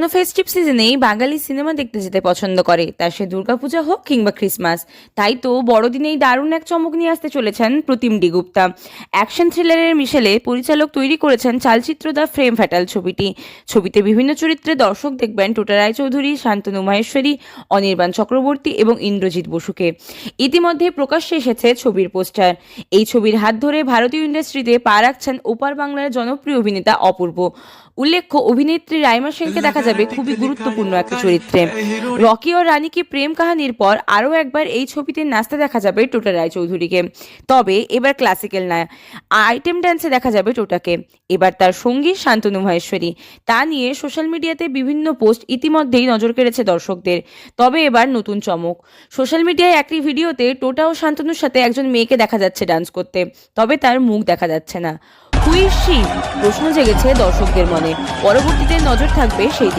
কোনো ফেস্টিভ সিজনেই বাঙালি সিনেমা দেখতে যেতে পছন্দ করে, তা সে দুর্গাপূজা হোক কিংবা ক্রিসমাস। তাই তো বড়দিনেই দারুণ এক চমক নিয়ে আসতে চলেছেন প্রতিম ডি গুপ্তা। অ্যাকশন থ্রিলারের মিশেলে পরিচালক তৈরি করেছেন চালচিত্র দ্য ফ্রেম ফ্যাটাল ছবিতে বিভিন্ন চরিত্রে দর্শক দেখবেন টোটা রায়চৌধুরী, শান্তনু মাহেশ্বরী, অনির্বাণ চক্রবর্তী এবং ইন্দ্রজিৎ বসুকে। ইতিমধ্যে প্রকাশ্যে এসেছে ছবির পোস্টার। এই ছবির হাত ধরে ভারতীয় ইন্ডাস্ট্রিতে পা রাখছেন ওপার বাংলার জনপ্রিয় অভিনেতা অপূর্ব। উল্লেখ্য, অভিনেত্রী রাইমা সেনকে দেখা যাবে খুবই গুরুত্বপূর্ণ একটা চরিত্রে। রকি ও রানী কি প্রেম কাহানির পর আরও একবার এই ছবিতে নাচতে দেখা যাবে টোটা রায়চৌধুরীকে। তবে এবার ক্লাসিক্যাল না, আইটেম ডান্সে দেখা যাবে টোটাকে। এবার তার সঙ্গী শান্তনু মাহেশ্বরী। তা নিয়ে সোশ্যাল মিডিয়াতে বিভিন্ন পোস্ট ইতিমধ্যেই নজর কেড়েছে দর্শকদের। তবে এবার নতুন চমক, সোশ্যাল মিডিয়ায় একটি ভিডিওতে টোটা ও শান্তনুর সাথে একজন মেয়েকে দেখা যাচ্ছে ডান্স করতে, তবে তার মুখ দেখা যাচ্ছে না। হুইসি প্রশ্ন জেগেছে দর্শকদের মনে। পরবর্তীতে নজর থাকবে সেই দিকে।